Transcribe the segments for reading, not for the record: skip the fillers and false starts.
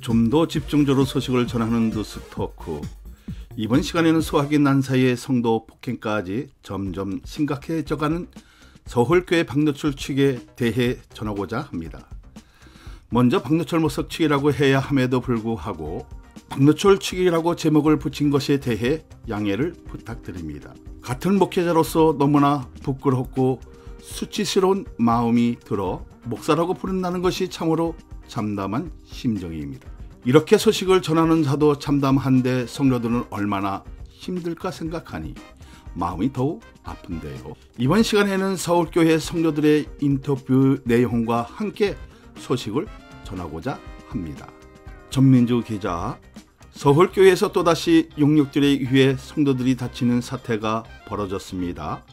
좀 더 집중적으로 소식을 전하는 뉴스토크. 이번 시간에는 소화기 난사의 성도 폭행까지 점점 심각해져가는 서울교회 박노철 측에 대해 전하고자 합니다. 먼저 박노철 모석 측이라고 해야 함에도 불구하고 박노철 측이라고 제목을 붙인 것에 대해 양해를 부탁드립니다. 같은 목회자로서 너무나 부끄럽고 수치스러운 마음이 들어 목사라고 부른다는 것이 참으로 참담한 심정입니다. 이렇게 소식을 전하는 자도 참담한데 성도들은 얼마나 힘들까 생각하니 마음이 더욱 아픈데요. 이번 시간에는 서울교회 성도들의 인터뷰 내용과 함께 소식을 전하고자 합니다. 전민주 기자, 서울교회에서 또다시 용역들에 의해 성도들이 다치는 사태가 벌어졌습니다.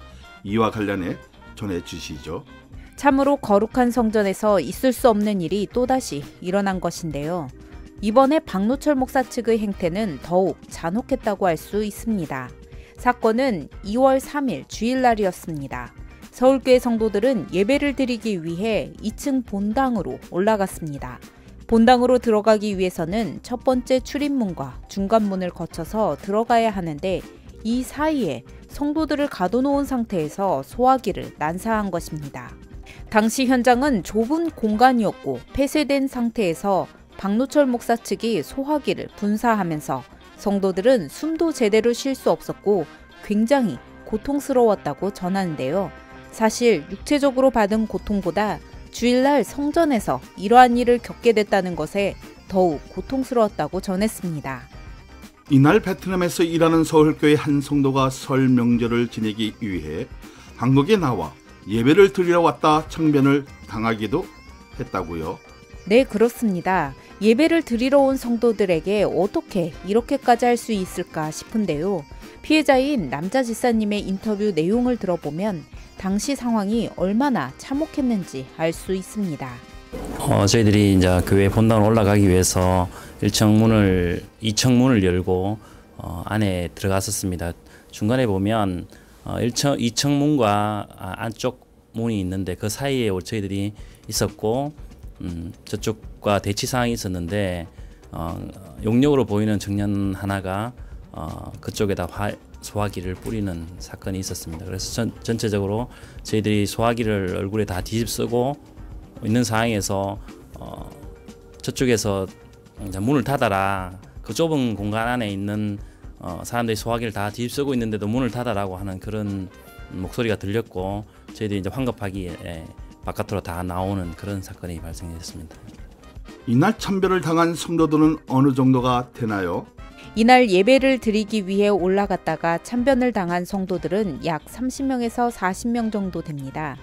이와 관련해 전해주시죠. 참으로 거룩한 성전에서 있을 수 없는 일이 또다시 일어난 것인데요. 이번에 박노철 목사 측의 행태는 더욱 잔혹했다고 할 수 있습니다. 사건은 2월 3일 주일날이었습니다. 서울교회 성도들은 예배를 드리기 위해 2층 본당으로 올라갔습니다. 본당으로 들어가기 위해서는 첫 번째 출입문과 중간문을 거쳐서 들어가야 하는데 이 사이에 성도들을 가둬놓은 상태에서 소화기를 난사한 것입니다. 당시 현장은 좁은 공간이었고 폐쇄된 상태에서 박노철 목사 측이 소화기를 분사하면서 성도들은 숨도 제대로 쉴 수 없었고 굉장히 고통스러웠다고 전하는데요. 사실 육체적으로 받은 고통보다 주일날 성전에서 이러한 일을 겪게 됐다는 것에 더욱 고통스러웠다고 전했습니다. 이날 베트남에서 일하는 서울교회 한 성도가 설 명절을 지내기 위해 한국에 나와 예배를 드리러 왔다 청변을 당하기도 했다고요? 네, 그렇습니다. 예배를 드리러 온 성도들에게 어떻게 이렇게까지 할 수 있을까 싶은데요. 피해자인 남자 집사님의 인터뷰 내용을 들어보면 당시 상황이 얼마나 참혹했는지 알 수 있습니다. 저희들이 이제 교회 본당으로 올라가기 위해서 2층 문을 열고 안에 들어갔었습니다. 중간에 보면 2층 문과 안쪽 문이 있는데 그 사이에 저희들이 있었고 저쪽과 대치 상황이 있었는데 용역으로 보이는 청년 하나가 그쪽에다 소화기를 뿌리는 사건이 있었습니다. 그래서 전체적으로 저희들이 소화기를 얼굴에 다 뒤집쓰고 있는 상황에서 저쪽에서 문을 닫아라, 그 좁은 공간 안에 있는 사람들이 소화기를 다 뒤집쓰고 있는데도 문을 닫아라고 하는 그런 목소리가 들렸고 저희들이 이제 황급하게 바깥으로 다 나오는 그런 사건이 발생했습니다. 이날 참배를 당한 성도들은 어느 정도가 되나요? 이날 예배를 드리기 위해 올라갔다가 참변을 당한 성도들은 약 30명에서 40명 정도 됩니다.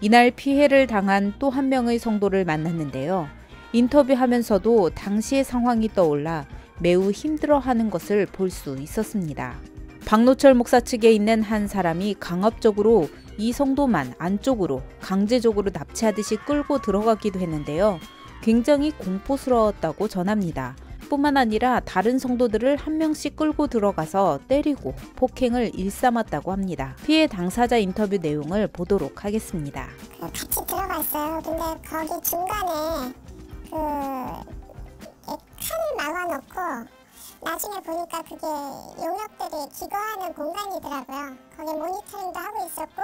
이날 피해를 당한 또 한 명의 성도를 만났는데요. 인터뷰하면서도 당시의 상황이 떠올라 매우 힘들어하는 것을 볼 수 있었습니다. 박노철 목사 측에 있는 한 사람이 강압적으로 이 성도만 안쪽으로 강제적으로 납치하듯이 끌고 들어가기도 했는데요. 굉장히 공포스러웠다고 전합니다. 뿐만 아니라 다른 성도들을 한 명씩 끌고 들어가서 때리고 폭행을 일삼았다고 합니다. 피해 당사자 인터뷰 내용을 보도록 하겠습니다. 같이 들어갔어요. 근데 거기 중간에 칸을 막아놓고 나중에 보니까 그게 용역들이 기거하는 공간이더라고요. 거기 모니터링도 하고 있었고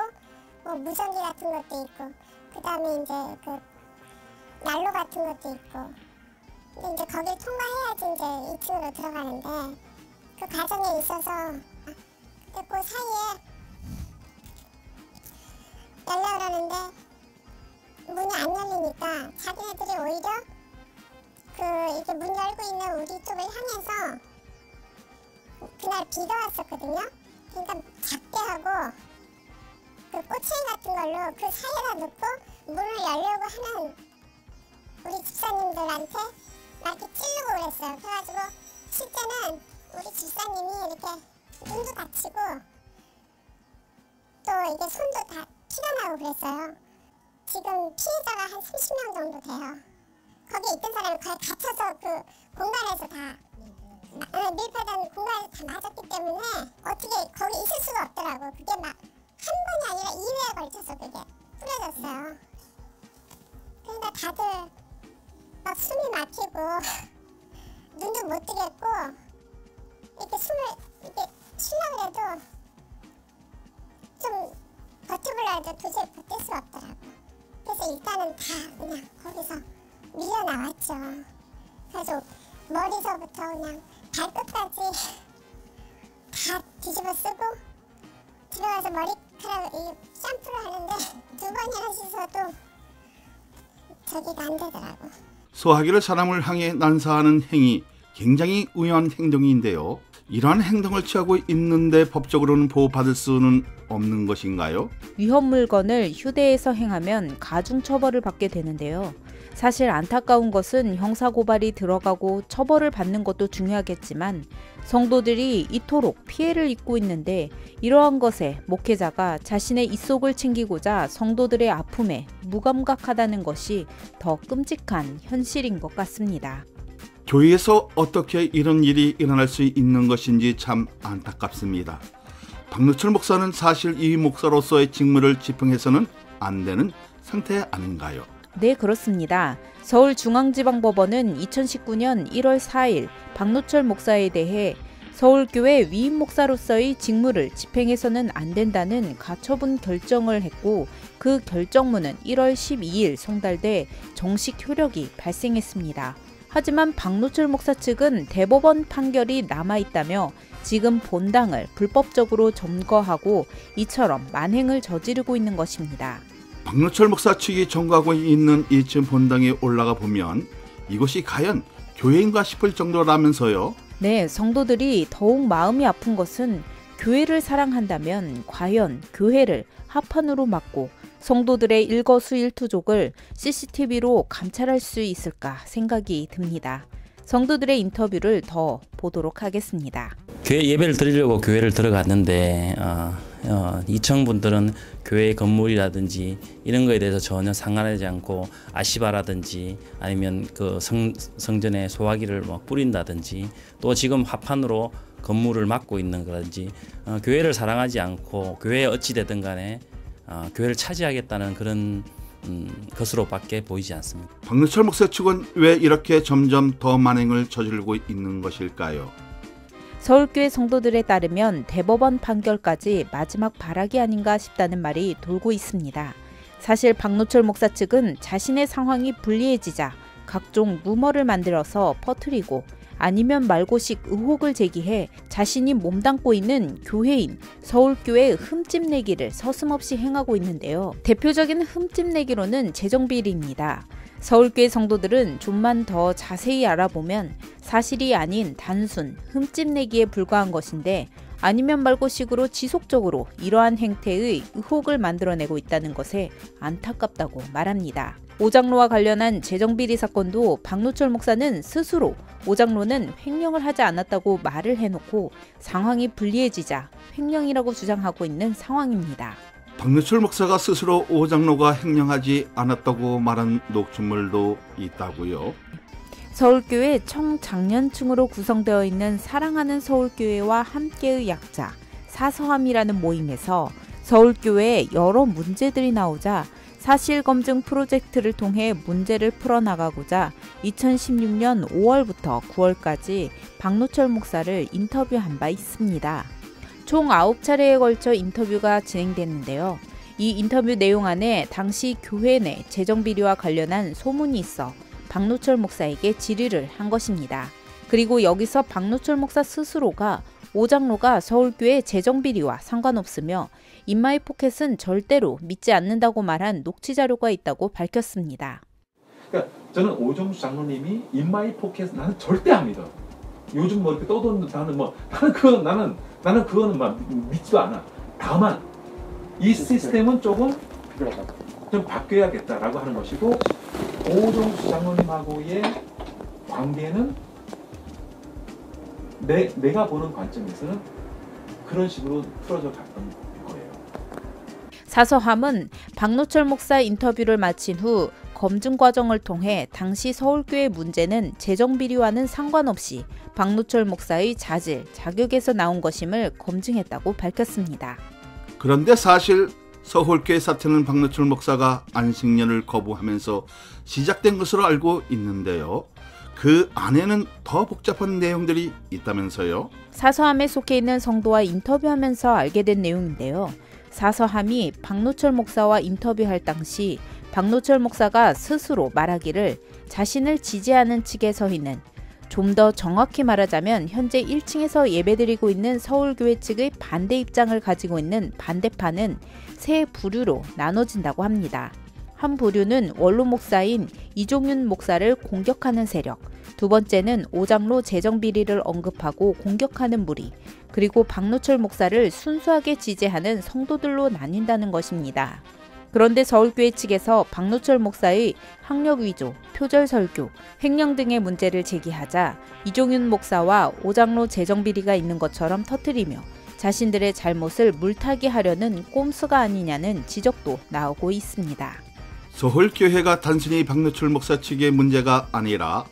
뭐 무전기 같은 것도 있고 그 다음에 이제 그 난로 같은 것도 있고 근데 이제 거길 통과해야지 이제 2층으로 들어가는데 그 과정에 있어서 근데 그 사이에 열려고 그러는데 문이 안 열리니까 자기네들이 오히려 이렇게 문 열고 있는 우리 쪽을 향해서 그날 비가 왔었거든요. 그러니까 작게 하고 그 꼬챙이 같은 걸로 그 사이에다 넣고 문을 열려고 하는 우리 집사님들한테 막 이렇게 찌르고 그랬어요. 그래가지고 실제는 우리 집사님이 이렇게 눈도 다치고 또 이게 손도 다 피가 나고 그랬어요. 지금 피해자가 한 30명 정도 돼요. 거기 있던 사람이 거의 갇혀서 그 공간에서 다 밀폐된 공간에서 다 맞았기 때문에 어떻게 거기 있을 수가 없더라고. 그게 막 한 번이 아니라 2회에 걸쳐서 그게 뿌려졌어요. 그러니까 다들 막 숨이 막히고 눈도 못 뜨겠고 이렇게 숨을 이렇게 쉬려고 해도 좀 버텨보려 해도 도저히 버틸 수가 없더라고. 그래서 일단은 다 그냥 거기서 밀려 나왔죠. 그래서 머리서부터 그냥 발끝까지 다 뒤집어 쓰고 들어가서 머리카락 샴푸를 하는데 2번이나 씻어도 저기가 안 되더라고. 소화기를 사람을 향해 난사하는 행위, 굉장히 우연한 행동인데요. 이러한 행동을 취하고 있는데 법적으로는 보호받을 수는 없는 것인가요? 위험 물건을 휴대해서 행하면 가중처벌을 받게 되는데요. 사실 안타까운 것은 형사고발이 들어가고 처벌을 받는 것도 중요하겠지만 성도들이 이토록 피해를 입고 있는데 이러한 것에 목회자가 자신의 입속을 챙기고자 성도들의 아픔에 무감각하다는 것이 더 끔찍한 현실인 것 같습니다. 교회에서 어떻게 이런 일이 일어날 수 있는 것인지 참 안타깝습니다. 박노철 목사는 사실 이 목사로서의 직무를 집행해서는 안 되는 상태 아닌가요? 네, 그렇습니다. 서울중앙지방법원은 2019년 1월 4일 박노철 목사에 대해 서울교회 위임 목사로서의 직무를 집행해서는 안 된다는 가처분 결정을 했고 그 결정문은 1월 12일 송달돼 정식 효력이 발생했습니다. 하지만 박노철 목사 측은 대법원 판결이 남아있다며 지금 본당을 불법적으로 점거하고 이처럼 만행을 저지르고 있는 것입니다. 박노철 목사 측이 점거하고 있는 이쯤 본당에 올라가 보면 이곳이 과연 교회인가 싶을 정도라면서요. 네, 성도들이 더욱 마음이 아픈 것은 교회를 사랑한다면 과연 교회를 합판으로 막고 성도들의 일거수일투족을 CCTV로 감찰할 수 있을까 생각이 듭니다. 성도들의 인터뷰를 더 보도록 하겠습니다. 교회 예배를 드리려고 교회를 들어갔는데 이청분들은 교회 건물이라든지 이런 거에 대해서 전혀 상관하지 않고 아시바라든지 아니면 그 성전에 소화기를 뭐 뿌린다든지 또 지금 합판으로 건물을 막고 있는 거라든지 교회를 사랑하지 않고 교회에 어찌 되든 간에 교회를 차지하겠다는 그런 것으로밖에 보이지 않습니다. 박노철 목사 측은 왜 이렇게 점점 더 만행을 저지르고 있는 것일까요? 서울교회 성도들에 따르면 대법원 판결까지 마지막 발악이 아닌가 싶다는 말이 돌고 있습니다. 사실 박노철 목사 측은 자신의 상황이 불리해지자 각종 루머를 만들어서 퍼뜨리고 아니면 말고식 의혹을 제기해 자신이 몸담고 있는 교회인 서울교회의 흠집내기를 서슴없이 행하고 있는데요. 대표적인 흠집내기로는 재정비리입니다. 서울교회 성도들은 좀만 더 자세히 알아보면 사실이 아닌 단순 흠집내기에 불과한 것인데 아니면 말고식으로 지속적으로 이러한 행태의 의혹을 만들어내고 있다는 것에 안타깝다고 말합니다. 오장로와 관련한 재정비리 사건도 박노철 목사는 스스로 오장로는 횡령을 하지 않았다고 말을 해놓고 상황이 불리해지자 횡령이라고 주장하고 있는 상황입니다. 박노철 목사가 스스로 오장로가 횡령하지 않았다고 말한 녹취물도 있다고요? 서울교회 청장년층으로 구성되어 있는 사랑하는 서울교회와 함께의 약자 사서함이라는 모임에서 서울교회에 여러 문제들이 나오자 사실검증 프로젝트를 통해 문제를 풀어나가고자 2016년 5월부터 9월까지 박노철 목사를 인터뷰한 바 있습니다. 총 9차례에 걸쳐 인터뷰가 진행됐는데요. 이 인터뷰 내용 안에 당시 교회 내 재정비리와 관련한 소문이 있어 박노철 목사에게 질의를 한 것입니다. 그리고 여기서 박노철 목사 스스로가 오장로가 서울교회 재정비리와 상관없으며 인마이 포켓은 절대로 믿지 않는다고 말한 녹취 자료가 있다고 밝혔습니다. 그러니까 저는 오정수 장로님이 인마이 포켓 나는 절대 안 믿어. 요즘 뭐 이렇게 떠도는 나는 그거는 막 믿지도 않아. 다만 이 시스템은 조금 좀 바뀌어야겠다라고 하는 것이고 오정수 장로님하고의 관계는 내가 보는 관점에서는 그런 식으로 풀어져 갔던 거예요. 사서함은 박노철 목사 인터뷰를 마친 후 검증 과정을 통해 당시 서울교회 문제는 재정비리와는 상관없이 박노철 목사의 자질, 자격에서 나온 것임을 검증했다고 밝혔습니다. 그런데 사실 서울교회 사태는 박노철 목사가 안식년을 거부하면서 시작된 것으로 알고 있는데요. 그 안에는 더 복잡한 내용들이 있다면서요? 사서함에 속해 있는 성도와 인터뷰하면서 알게 된 내용인데요. 사서함이 박노철 목사와 인터뷰할 당시 박노철 목사가 스스로 말하기를 자신을 지지하는 측에 서 있는, 좀 더 정확히 말하자면 현재 1층에서 예배드리고 있는 서울교회 측의 반대 입장을 가지고 있는 반대파는 세 부류로 나눠진다고 합니다. 한 부류는 원로 목사인 이종윤 목사를 공격하는 세력, 두 번째는 오장로 재정비리를 언급하고 공격하는 무리, 그리고 박노철 목사를 순수하게 지지하는 성도들로 나뉜다는 것입니다. 그런데 서울교회 측에서 박노철 목사의 학력 위조, 표절 설교, 횡령 등의 문제를 제기하자 이종윤 목사와 오장로 재정비리가 있는 것처럼 터뜨리며 자신들의 잘못을 물타기 하려는 꼼수가 아니냐는 지적도 나오고 있습니다. 서울교회가 단순히 박노철 목사 측의 문제가 아니라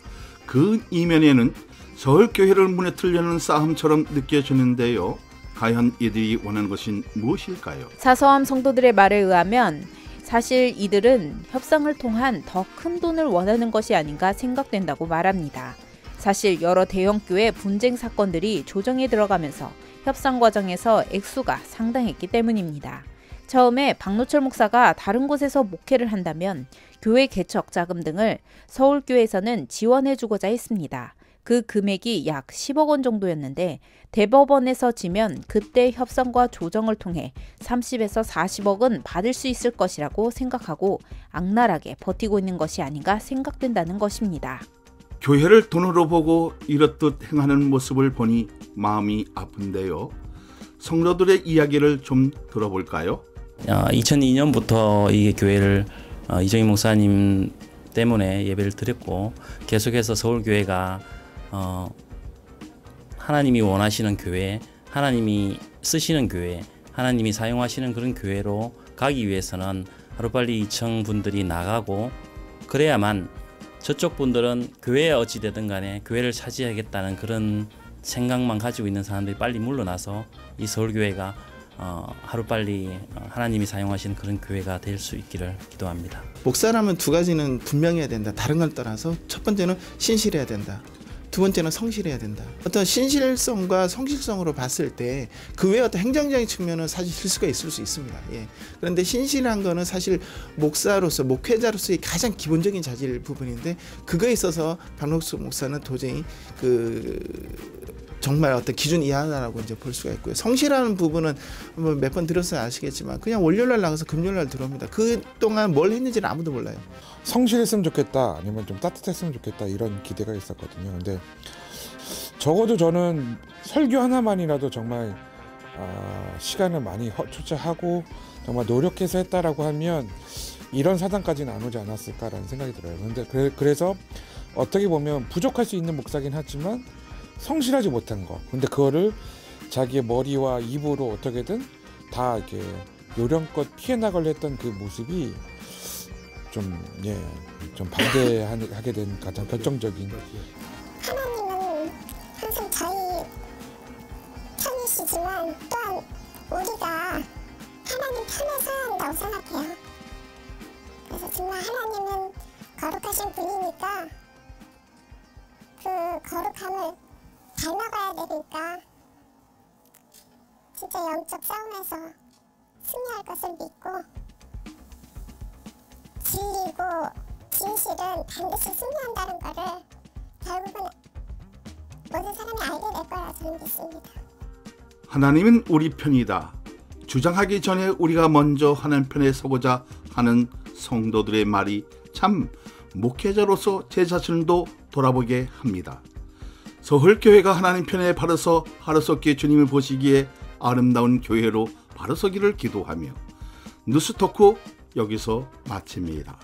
그 이면에는 서울교회를 무너뜨리려는 싸움처럼 느껴지는데요. 과연 이들이 원하는 것은 무엇일까요? 사서함 성도들의 말에 의하면 사실 이들은 협상을 통한 더 큰 돈을 원하는 것이 아닌가 생각된다고 말합니다. 사실 여러 대형교회 분쟁 사건들이 조정에 들어가면서 협상 과정에서 액수가 상당했기 때문입니다. 처음에 박노철 목사가 다른 곳에서 목회를 한다면 교회 개척 자금 등을 서울교회에서는 지원해주고자 했습니다. 그 금액이 약 10억 원 정도였는데 대법원에서 지면 그때 협상과 조정을 통해 30에서 40억은 받을 수 있을 것이라고 생각하고 악랄하게 버티고 있는 것이 아닌가 생각된다는 것입니다. 교회를 돈으로 보고 이렇듯 행하는 모습을 보니 마음이 아픈데요. 성도들의 이야기를 좀 들어볼까요? 2002년부터 이 교회를 이정희 목사님 때문에 예배를 드렸고, 계속해서 서울교회가 하나님이 원하시는 교회, 하나님이 쓰시는 교회, 하나님이 사용하시는 그런 교회로 가기 위해서는 하루빨리 이청 분들이 나가고, 그래야만 저쪽 분들은 교회에 어찌되든 간에 교회를 차지하겠다는 그런 생각만 가지고 있는 사람들이 빨리 물러나서 이 서울교회가 하루빨리 하나님이 사용하시는 그런 교회가 될 수 있기를 기도합니다. 목사라면 두 가지는 분명해야 된다. 다른 걸 떠나서 첫 번째는 신실해야 된다. 두 번째는 성실해야 된다. 어떤 신실성과 성실성으로 봤을 때 그 외에 어떤 행정적인 측면은 사실 실수가 있을 수 있습니다. 예. 그런데 신실한 거는 사실 목사로서, 목회자로서의 가장 기본적인 자질 부분인데, 그거에 있어서 박노철 목사는 도저히 정말 어떤 기준 이하다라고 이제 볼 수가 있고요. 성실하는 부분은 몇 번 들어서 아시겠지만 그냥 월요일날 나가서 금요일날 들어옵니다. 그 동안 뭘 했는지는 아무도 몰라요. 성실했으면 좋겠다, 아니면 좀 따뜻했으면 좋겠다, 이런 기대가 있었거든요. 근데 적어도 저는 설교 하나만이라도 정말 시간을 많이 투자하고 정말 노력해서 했다라고 하면 이런 사단까지는 안 오지 않았을까라는 생각이 들어요. 그래서 어떻게 보면 부족할 수 있는 목사긴 하지만 성실하지 못한 거, 근데 그거를 자기의 머리와 입으로 어떻게든 다 이렇게 요령껏 피해나가려 했던 그 모습이 좀 반대하게 된 가장 결정적인. 하나님은 항상 저희 편이시지만 또한 우리가 하나님 편에 서야 한다고 생각해요. 그래서 정말 하나님은 거룩하신 분이니까 그 거룩함을 닮아가야 되니까 진짜 영적 싸움에서 승리할 것을 믿고, 진리고 진실은 반드시 승리한다는 거를 결국은 모든 사람이 알게 될 거라 저는 믿습니다. 하나님은 우리 편이다. 주장하기 전에 우리가 먼저 하나님 편에 서고자 하는 성도들의 말이 참 목회자로서 제 자신도 돌아보게 합니다. 서울교회가 하나님 편에 바로 섰기에 주님을 보시기에 아름다운 교회로 바로 서기를 기도하며 뉴스토크 여기서 마칩니다.